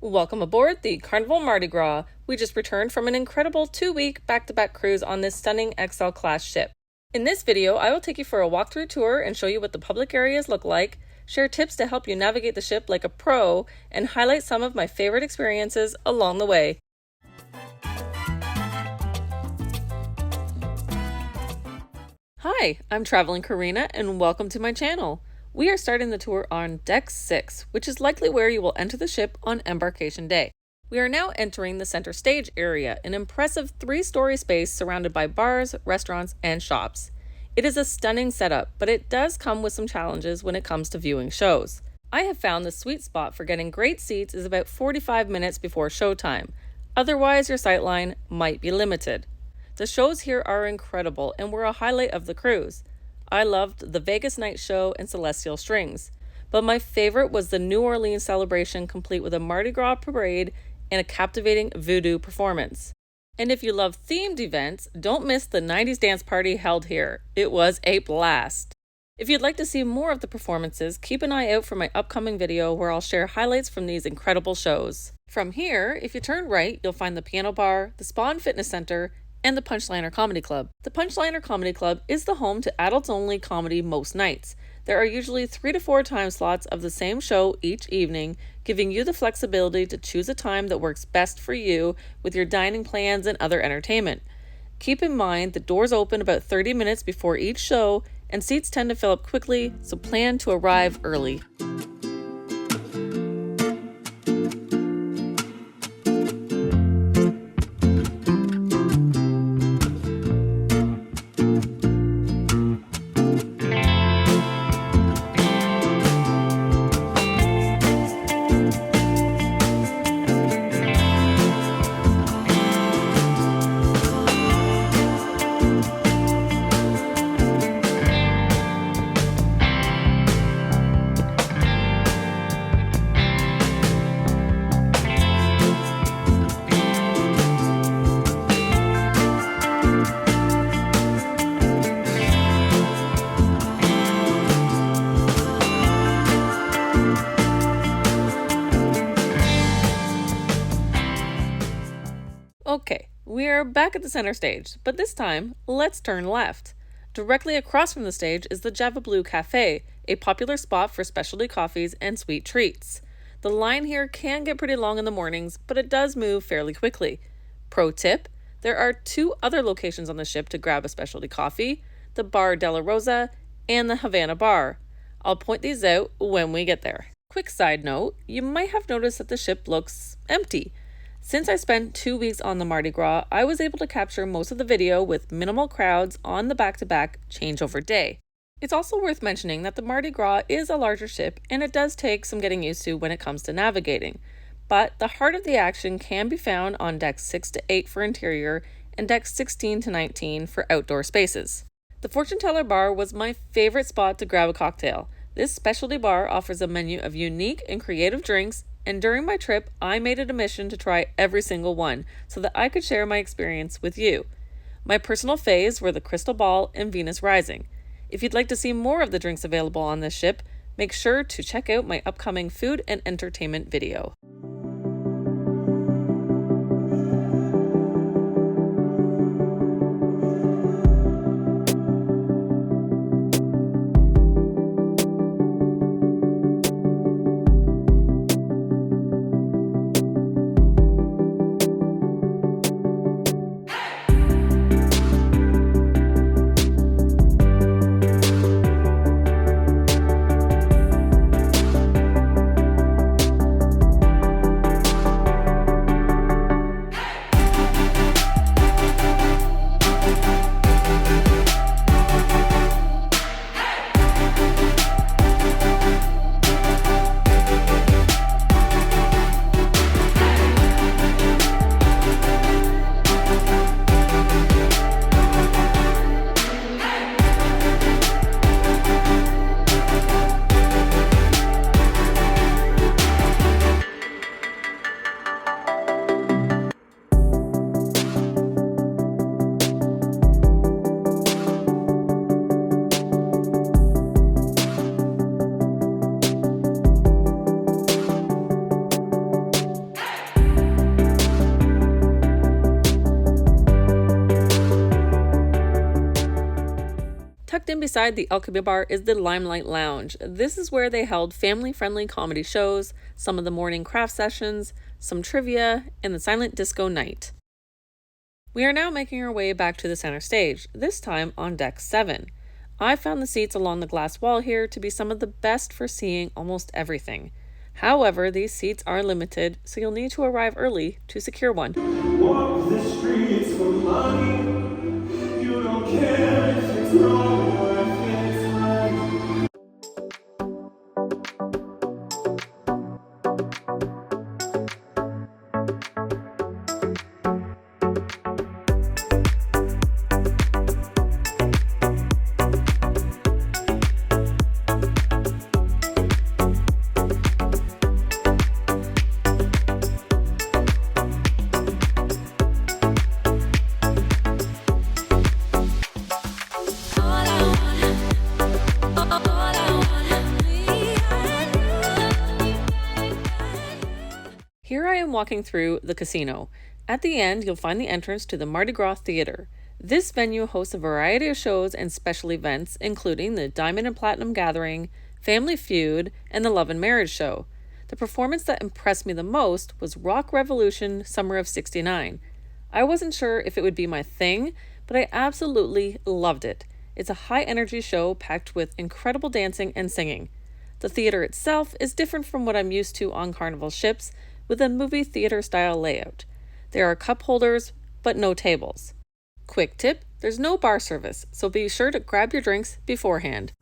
Welcome aboard the Carnival Mardi Gras. We just returned from an incredible 2-week back-to-back cruise on this stunning Excel-class ship. In this video, I will take you for a walkthrough tour and show you what the public areas look like, share tips to help you navigate the ship like a pro, and highlight some of my favorite experiences along the way. Hi, I'm Traveling Karina and welcome to my channel. We are starting the tour on Deck 6, which is likely where you will enter the ship on embarkation day. We are now entering the center stage area, an impressive 3-story space surrounded by bars, restaurants, and shops. It is a stunning setup, but it does come with some challenges when it comes to viewing shows. I have found the sweet spot for getting great seats is about 45 minutes before showtime. Otherwise, your sightline might be limited. The shows here are incredible and were a highlight of the cruise. I loved the Vegas Night Show and Celestial Strings, but my favorite was the New Orleans celebration complete with a Mardi Gras parade and a captivating voodoo performance. And if you love themed events, don't miss the 90s dance party held here. It was a blast. If you'd like to see more of the performances, keep an eye out for my upcoming video where I'll share highlights from these incredible shows. From here, if you turn right, you'll find the piano bar, the spa and fitness center, and the Punchliner Comedy Club. The Punchliner Comedy Club is the home to adults-only comedy most nights. There are usually 3 to 4 time slots of the same show each evening, giving you the flexibility to choose a time that works best for you with your dining plans and other entertainment. Keep in mind the doors open about 30 minutes before each show, and seats tend to fill up quickly, so plan to arrive early. Okay, we are back at the center stage, but this time, let's turn left. Directly across from the stage is the Java Blue Cafe, a popular spot for specialty coffees and sweet treats. The line here can get pretty long in the mornings, but it does move fairly quickly. Pro tip, there are 2 other locations on the ship to grab a specialty coffee, the Bar de la Rosa and the Havana Bar. I'll point these out when we get there. Quick side note, you might have noticed that the ship looks empty. Since I spent 2 weeks on the Mardi Gras, I was able to capture most of the video with minimal crowds on the back-to-back changeover day. It's also worth mentioning that the Mardi Gras is a larger ship and it does take some getting used to when it comes to navigating. But the heart of the action can be found on decks 6 to 8 for interior and decks 16 to 19 for outdoor spaces. The Fortune Teller Bar was my favorite spot to grab a cocktail. This specialty bar offers a menu of unique and creative drinks, and during my trip, I made it a mission to try every single one so that I could share my experience with you. My personal faves were the Crystal Ball and Venus Rising. If you'd like to see more of the drinks available on this ship, make sure to check out my upcoming food and entertainment video. Tucked in beside the Alchemy bar is the Limelight Lounge. This is where they held family-friendly comedy shows, some of the morning craft sessions, some trivia, and the silent disco night. We are now making our way back to the center stage, this time on Deck 7. I found the seats along the glass wall here to be some of the best for seeing almost everything. However, these seats are limited, so you'll need to arrive early to secure one. Walk the streets for money. You don't care if it's wrong or if it's right. Here I am walking through the casino. At the end, you'll find the entrance to the Mardi Gras Theater. This venue hosts a variety of shows and special events, including the Diamond and Platinum Gathering, Family Feud, and the Love and Marriage Show. The performance that impressed me the most was Rock Revolution Summer of '69. I wasn't sure if it would be my thing, but I absolutely loved it. It's a high-energy show packed with incredible dancing and singing. The theater itself is different from what I'm used to on Carnival ships, with a movie theater style layout. There are cup holders, but no tables. Quick tip, there's no bar service, so be sure to grab your drinks beforehand.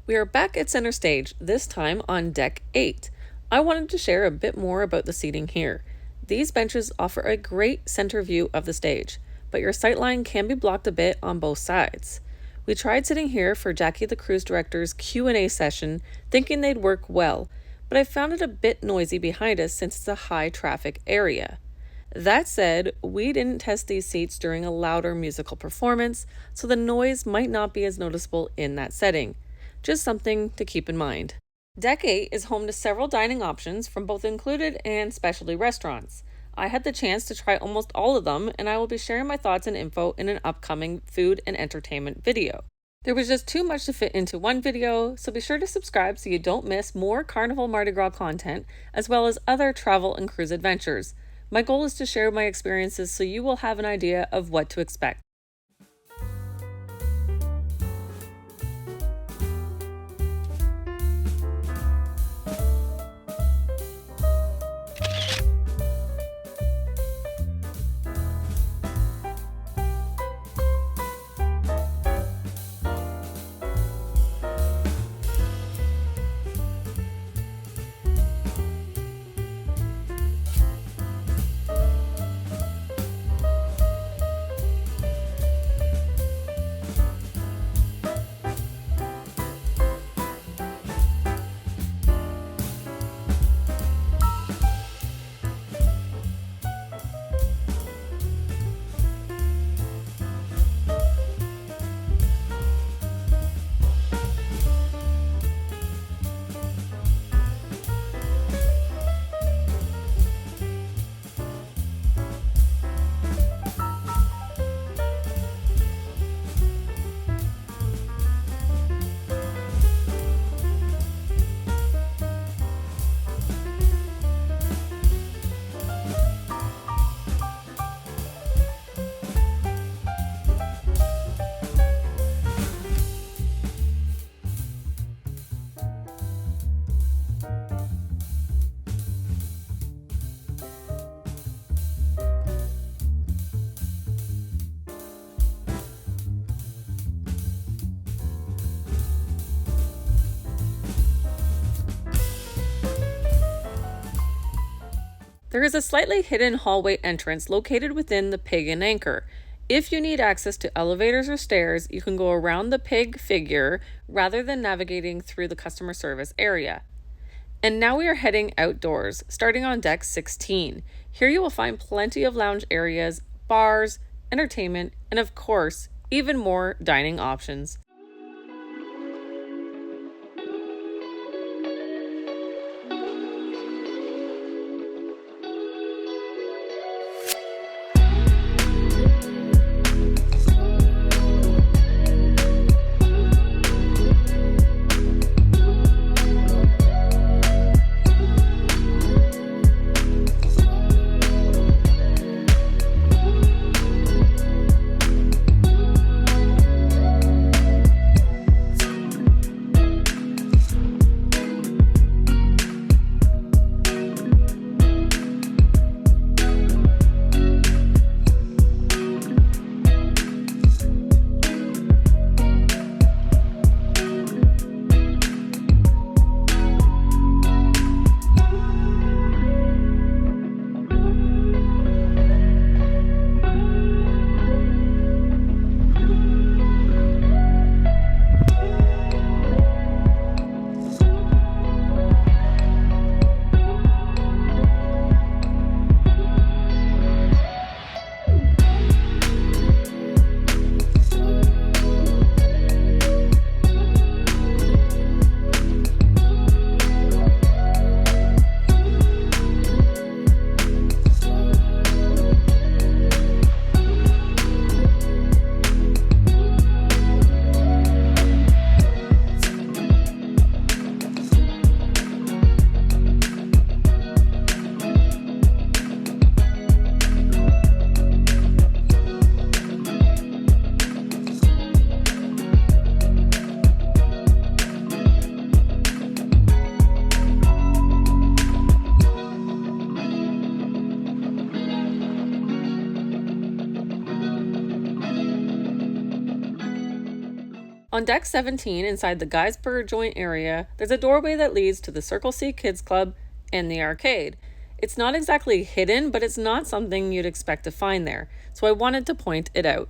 We are back at center stage, this time on Deck 8. I wanted to share a bit more about the seating here. These benches offer a great center view of the stage, but your sightline can be blocked a bit on both sides. We tried sitting here for Jackie the cruise director's Q&A session, thinking they'd work well, but I found it a bit noisy behind us since it's a high traffic area. That said, we didn't test these seats during a louder musical performance, so the noise might not be as noticeable in that setting. Just something to keep in mind. Deck 8 is home to several dining options from both included and specialty restaurants. I had the chance to try almost all of them, and I will be sharing my thoughts and info in an upcoming food and entertainment video. There was just too much to fit into one video, so be sure to subscribe so you don't miss more Carnival Mardi Gras content, as well as other travel and cruise adventures. My goal is to share my experiences so you will have an idea of what to expect. There is a slightly hidden hallway entrance located within the pig and anchor. If you need access to elevators or stairs, you can go around the pig figure rather than navigating through the customer service area. And now we are heading outdoors, starting on deck 16. Here you will find plenty of lounge areas, bars, entertainment, and of course, even more dining options. On deck 17, inside the Guy's Burger Joint area, there's a doorway that leads to the Circle C Kids Club and the arcade. It's not exactly hidden, but it's not something you'd expect to find there, so I wanted to point it out.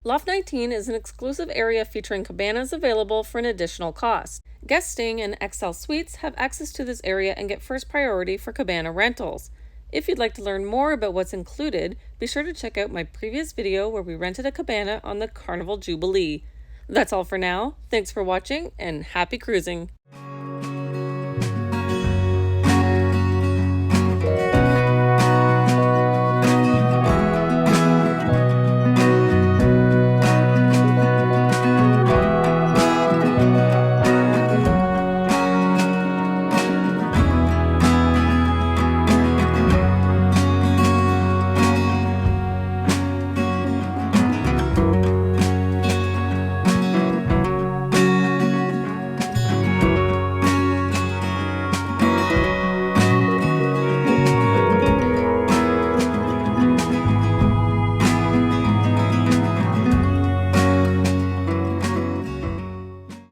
Loft 19 is an exclusive area featuring cabanas available for an additional cost. Guests staying in XL suites have access to this area and get first priority for cabana rentals. If you'd like to learn more about what's included, be sure to check out my previous video where we rented a cabana on the Carnival Jubilee. That's all for now. Thanks for watching and happy cruising!